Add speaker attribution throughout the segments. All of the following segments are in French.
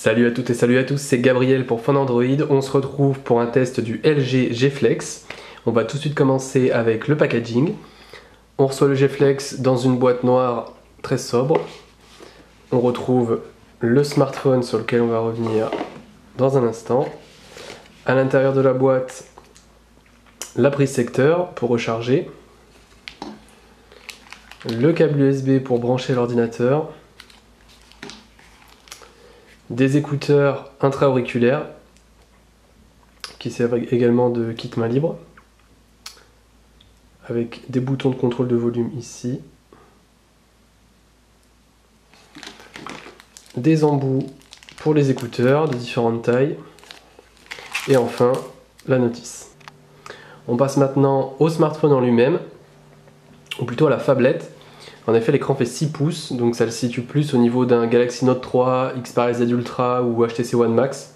Speaker 1: Salut à toutes et salut à tous, c'est Gabriel pour Fun Android. On se retrouve pour un test du LG G Flex. On va tout de suite commencer avec le packaging. On reçoit le G Flex dans une boîte noire très sobre. On retrouve le smartphone sur lequel on va revenir dans un instant. À l'intérieur de la boîte, la prise secteur pour recharger. Le câble USB pour brancher l'ordinateur. Des écouteurs intra-auriculaires qui servent également de kit main libre avec des boutons de contrôle de volume ici, des embouts pour les écouteurs de différentes tailles et enfin la notice. On passe maintenant au smartphone en lui-même, ou plutôt à la phablette. En effet, l'écran fait 6 pouces, donc ça le situe plus au niveau d'un Galaxy Note 3, XPAREL Z Ultra ou HTC One Max.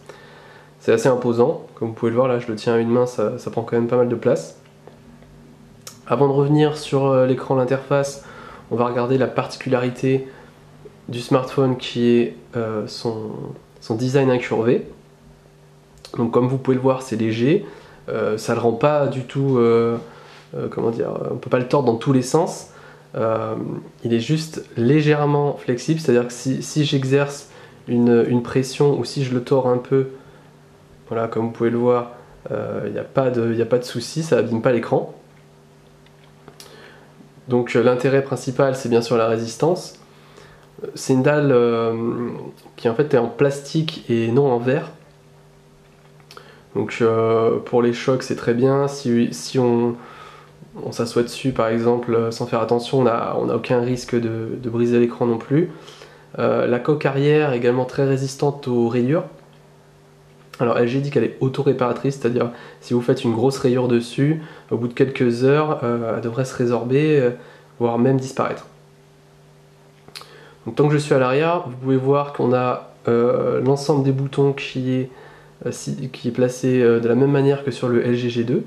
Speaker 1: C'est assez imposant, comme vous pouvez le voir là, je le tiens à une main, ça prend quand même pas mal de place. Avant de revenir sur l'écran, l'interface, on va regarder la particularité du smartphone qui est son design incurvé. Donc comme vous pouvez le voir, c'est léger, ça le rend pas du tout, comment dire, on peut pas le tordre dans tous les sens. Il est juste légèrement flexible, c'est-à-dire que si j'exerce une pression ou si je le tords un peu, voilà, comme vous pouvez le voir, il n'y a pas de souci, ça n'abîme pas l'écran. Donc l'intérêt principal, c'est bien sûr la résistance. C'est une dalle qui en fait est en plastique et non en verre. Donc pour les chocs, c'est très bien. Si on s'assoit dessus par exemple sans faire attention, on n'a aucun risque de briser l'écran non plus. La coque arrière est également très résistante aux rayures. Alors LG dit qu'elle est auto-réparatrice, c'est-à-dire si vous faites une grosse rayure dessus, au bout de quelques heures, elle devrait se résorber, voire même disparaître. Donc tant que je suis à l'arrière, vous pouvez voir qu'on a l'ensemble des boutons qui est placé de la même manière que sur le LG G2.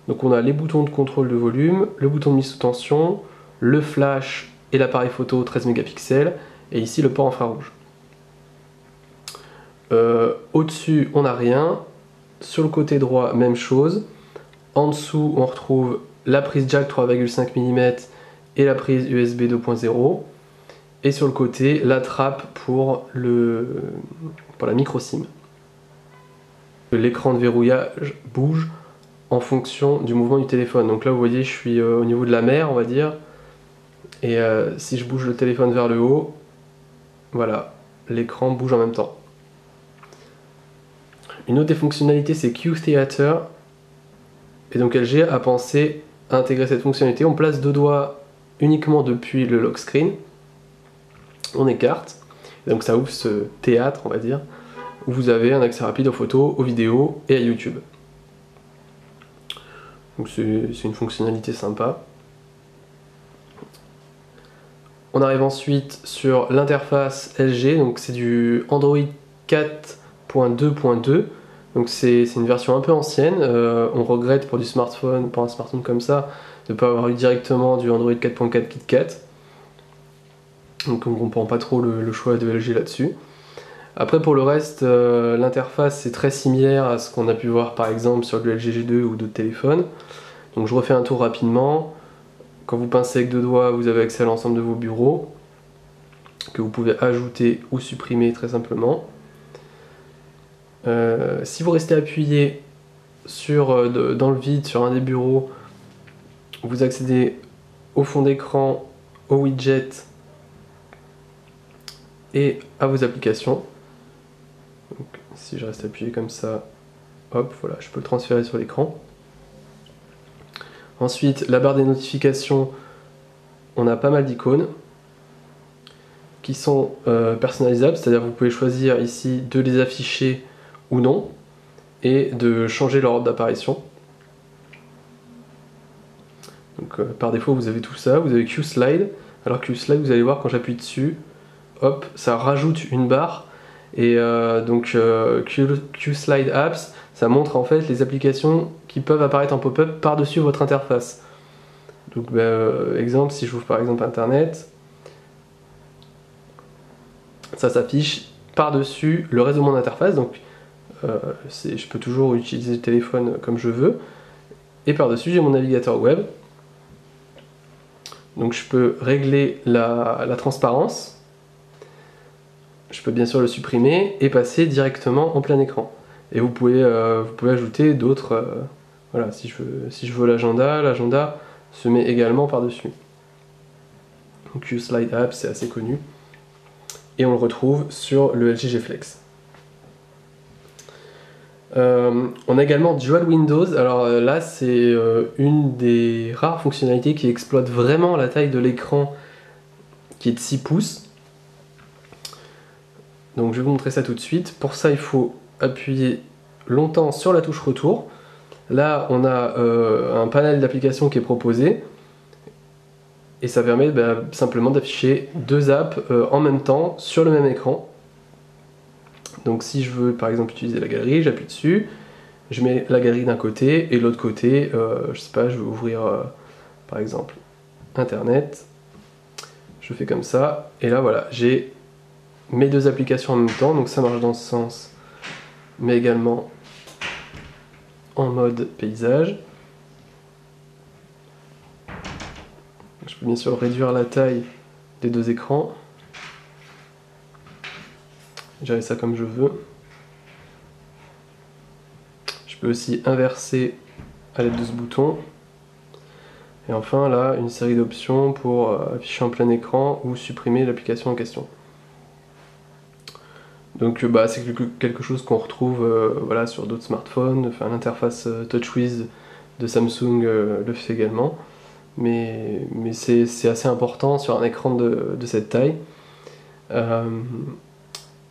Speaker 1: Donc on a les boutons de contrôle de volume, le bouton de mise sous tension, le flash et l'appareil photo 13 mégapixels, et ici le port infrarouge. Au-dessus on n'a rien, sur le côté droit même chose, en dessous on retrouve la prise jack 3,5 mm et la prise USB 2.0, et sur le côté la trappe pour la micro SIM. L'écran de verrouillage bouge en fonction du mouvement du téléphone. Donc là vous voyez je suis au niveau de la mer on va dire, et si je bouge le téléphone vers le haut, voilà, l'écran bouge en même temps. Une autre des fonctionnalités c'est Q Theater, et donc LG a pensé à intégrer cette fonctionnalité. On place deux doigts uniquement depuis le lock screen, on écarte, et donc ça ouvre ce théâtre on va dire, où vous avez un accès rapide aux photos, aux vidéos et à YouTube. Donc c'est une fonctionnalité sympa. On arrive ensuite sur l'interface LG, donc c'est du Android 4.2.2, donc c'est une version un peu ancienne. On regrette pour un smartphone comme ça de ne pas avoir eu directement du Android 4.4 KitKat. Donc on ne comprend pas trop le choix de LG là-dessus. Après pour le reste, l'interface c'est très similaire à ce qu'on a pu voir par exemple sur le LG G2 ou d'autres téléphones. Donc je refais un tour rapidement. Quand vous pincez avec deux doigts, vous avez accès à l'ensemble de vos bureaux, que vous pouvez ajouter ou supprimer très simplement. Si vous restez appuyé dans le vide sur un des bureaux, vous accédez au fond d'écran, au widget et à vos applications. Donc, si je reste appuyé comme ça, hop, voilà, je peux le transférer sur l'écran. Ensuite, la barre des notifications, on a pas mal d'icônes qui sont personnalisables, c'est-à-dire que vous pouvez choisir ici de les afficher ou non, et de changer leur ordre d'apparition. Donc par défaut vous avez tout ça, vous avez Q-Slide, alors Q-Slide vous allez voir quand j'appuie dessus, hop, ça rajoute une barre, et donc Q-Slide Apps, ça montre en fait les applications qui peuvent apparaître en pop-up par-dessus votre interface. Donc exemple, si j'ouvre par exemple Internet, ça s'affiche par-dessus le reste de mon interface, donc je peux toujours utiliser le téléphone comme je veux. Et par-dessus, j'ai mon navigateur web. Donc je peux régler la transparence. Je peux bien sûr le supprimer et passer directement en plein écran. Et vous pouvez ajouter d'autres... voilà, si je veux l'agenda se met également par-dessus. Donc Slide App, c'est assez connu. Et on le retrouve sur le LG G Flex. On a également Dual Windows. Alors là, c'est une des rares fonctionnalités qui exploite vraiment la taille de l'écran qui est de 6 pouces. Donc je vais vous montrer ça tout de suite. Pour ça, il faut appuyer longtemps sur la touche retour. Là, on a un panel d'applications qui est proposé. Et ça permet simplement d'afficher deux apps en même temps sur le même écran. Donc si je veux par exemple utiliser la galerie, j'appuie dessus, je mets la galerie d'un côté et de l'autre côté, je sais pas, je veux ouvrir par exemple Internet. Je fais comme ça, et là voilà, j'ai mes deux applications en même temps, donc ça marche dans ce sens, mais également en mode paysage. Je peux bien sûr réduire la taille des deux écrans. Gérer ça comme je veux. Je peux aussi inverser à l'aide de ce bouton. Et enfin là, une série d'options pour afficher en plein écran ou supprimer l'application en question. Donc c'est quelque chose qu'on retrouve voilà, sur d'autres smartphones. Enfin, l'interface TouchWiz de Samsung le fait également. Mais c'est assez important sur un écran de cette taille.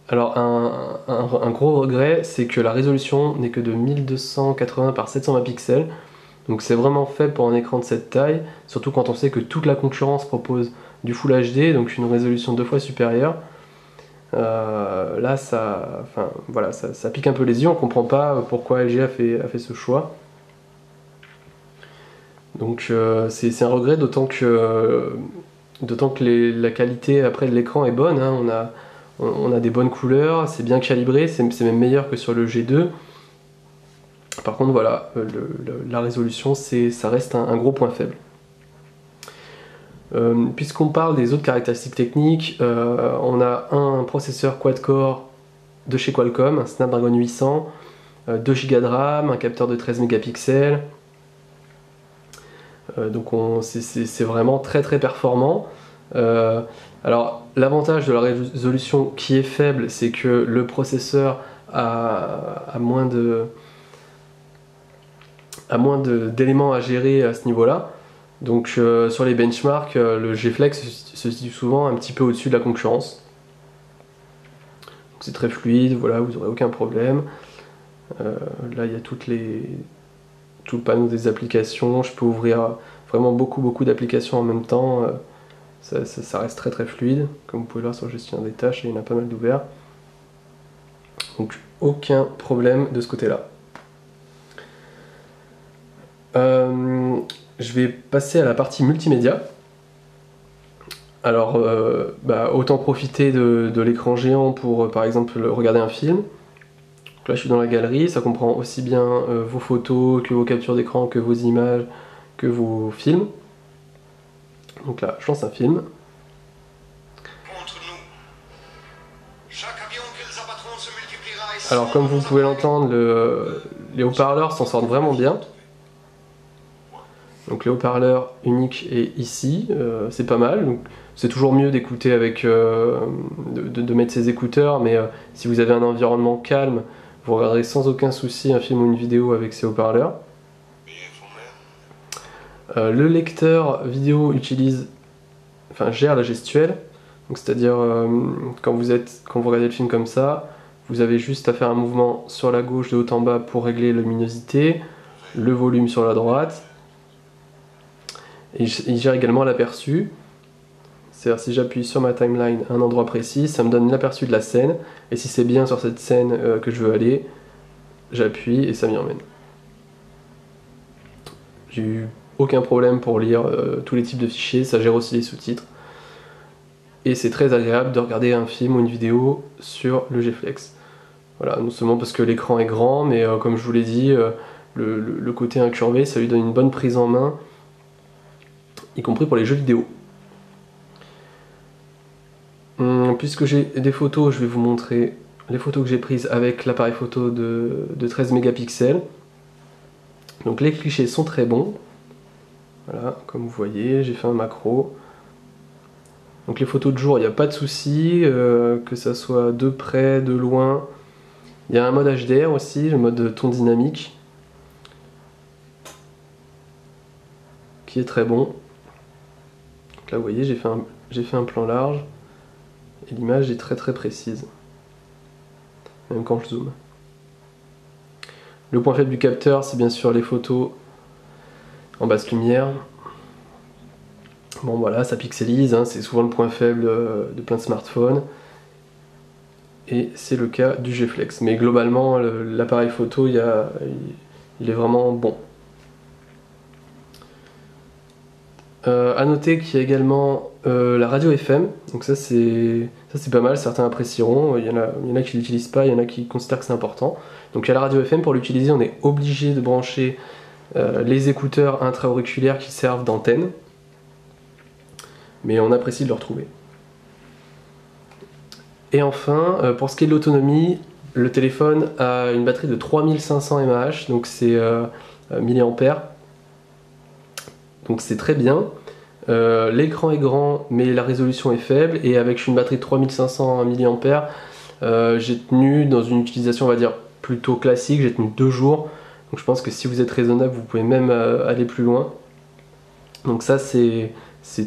Speaker 1: Alors un gros regret, c'est que la résolution n'est que de 1280 par 720 pixels. Donc c'est vraiment fait pour un écran de cette taille, surtout quand on sait que toute la concurrence propose du Full HD, donc une résolution 2 fois supérieure. Là, ça pique un peu les yeux, on comprend pas pourquoi LG a fait ce choix. Donc c'est un regret, d'autant que la qualité après de l'écran est bonne, hein. On a des bonnes couleurs, c'est bien calibré, c'est même meilleur que sur le G2. Par contre voilà, la résolution ça reste un gros point faible. Puisqu'on parle des autres caractéristiques techniques, on a un processeur quad-core de chez Qualcomm, un Snapdragon 800, 2 Go de RAM, un capteur de 13 mégapixels. Donc c'est vraiment très performant. Alors l'avantage de la résolution qui est faible, c'est que le processeur a moins d'éléments à gérer à ce niveau-là. Donc sur les benchmarks, le G-Flex se situe souvent un petit peu au-dessus de la concurrence. C'est très fluide, voilà, vous n'aurez aucun problème. Là il y a tout le panneau des applications, je peux ouvrir vraiment beaucoup d'applications en même temps. Ça reste très fluide, comme vous pouvez voir sur gestion des tâches, il y en a pas mal d'ouverts. Donc aucun problème de ce côté-là. Je vais passer à la partie multimédia. Alors autant profiter de l'écran géant pour par exemple regarder un film. Donc là je suis dans la galerie, ça comprend aussi bien vos photos que vos captures d'écran, que vos images, que vos films. Donc là je lance un film. Alors comme vous pouvez l'entendre, les haut-parleurs s'en sortent vraiment bien. Donc les haut-parleurs uniques est ici, c'est pas mal. C'est toujours mieux d'écouter avec, de mettre ses écouteurs, mais si vous avez un environnement calme, vous regarderez sans aucun souci un film ou une vidéo avec ces haut-parleurs. Le lecteur vidéo gère la gestuelle, c'est-à-dire quand vous regardez le film comme ça, vous avez juste à faire un mouvement sur la gauche de haut en bas pour régler la luminosité, le volume sur la droite. Et il gère également l'aperçu, c'est-à-dire si j'appuie sur ma timeline à un endroit précis, ça me donne l'aperçu de la scène, et si c'est bien sur cette scène que je veux aller, j'appuie et ça m'y emmène. J'ai eu aucun problème pour lire tous les types de fichiers, ça gère aussi les sous-titres. et c'est très agréable de regarder un film ou une vidéo sur le G-Flex. Voilà, non seulement parce que l'écran est grand, mais comme je vous l'ai dit, le côté incurvé, ça lui donne une bonne prise en main, y compris pour les jeux vidéo. Puisque j'ai des photos, je vais vous montrer les photos que j'ai prises avec l'appareil photo de 13 mégapixels. Donc les clichés sont très bons. Voilà, comme vous voyez, j'ai fait un macro. Donc les photos de jour, il n'y a pas de souci, que ça soit de près, de loin. Il y a un mode HDR aussi, le mode ton dynamique, qui est très bon. Donc là vous voyez, j'ai fait un plan large, et l'image est très très précise, même quand je zoome. Le point faible du capteur, c'est bien sûr les photos en basse lumière. Bon voilà, ça pixelise, hein, c'est souvent le point faible de plein de smartphones. Et c'est le cas du G-Flex. Mais globalement, l'appareil photo, il est vraiment bon. A noter qu'il y a également la radio FM. Donc ça c'est pas mal, certains apprécieront. Il y en a qui l'utilisent pas, il y en a qui considèrent que c'est important. Donc il y a la radio FM, pour l'utiliser, on est obligé de brancher les écouteurs intra-auriculaires qui servent d'antenne. Mais on apprécie de le retrouver. Et enfin, pour ce qui est de l'autonomie, le téléphone a une batterie de 3500 mAh, donc c'est milliampères. Donc c'est très bien. L'écran est grand, mais la résolution est faible, et avec une batterie de 3500 mAh, j'ai tenu dans une utilisation, on va dire, plutôt classique, j'ai tenu 2 jours. Donc je pense que si vous êtes raisonnable, vous pouvez même aller plus loin. Donc ça c'est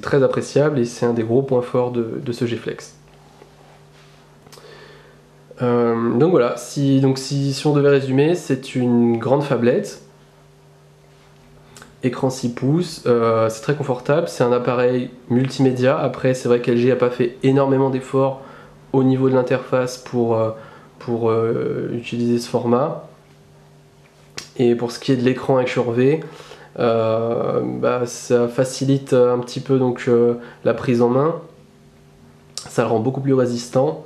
Speaker 1: très appréciable, et c'est un des gros points forts de ce G-Flex. Donc voilà, si on devait résumer, c'est une grande phablette, écran 6 pouces, c'est très confortable, c'est un appareil multimédia. Après c'est vrai qu'LG n'a pas fait énormément d'efforts au niveau de l'interface pour utiliser ce format. Et pour ce qui est de l'écran incurvé, ça facilite un petit peu donc, la prise en main, ça le rend beaucoup plus résistant.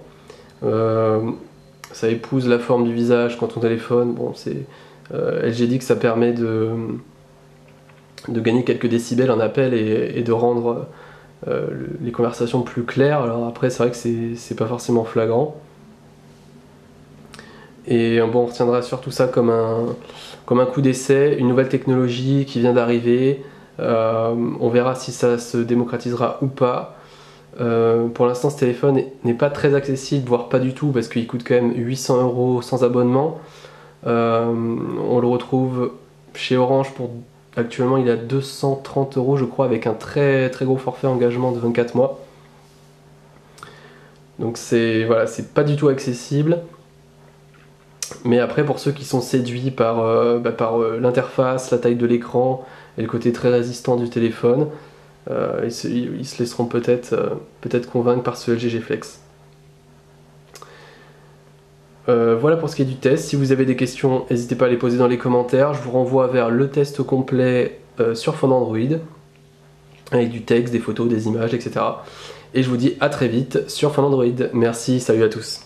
Speaker 1: Ça épouse la forme du visage quand on téléphone. Bon, LG dit que ça permet de gagner quelques décibels en appel et de rendre les conversations plus claires. Alors après, c'est vrai que c'est pas forcément flagrant. Et bon, on retiendra surtout ça comme un coup d'essai, une nouvelle technologie qui vient d'arriver. On verra si ça se démocratisera ou pas. Pour l'instant, ce téléphone n'est pas très accessible, voire pas du tout, parce qu'il coûte quand même 800 € sans abonnement. On le retrouve chez Orange actuellement il est à 230 € je crois, avec un très très gros forfait engagement de 24 mois. Donc voilà, c'est pas du tout accessible. Mais après, pour ceux qui sont séduits par l'interface, la taille de l'écran et le côté très résistant du téléphone, ils se laisseront peut-être convaincre par ce LG G-Flex. Voilà pour ce qui est du test. Si vous avez des questions, n'hésitez pas à les poser dans les commentaires. Je vous renvoie vers le test complet sur fond Android, avec du texte, des photos, des images, etc. Et je vous dis à très vite sur fond Android. Merci, salut à tous.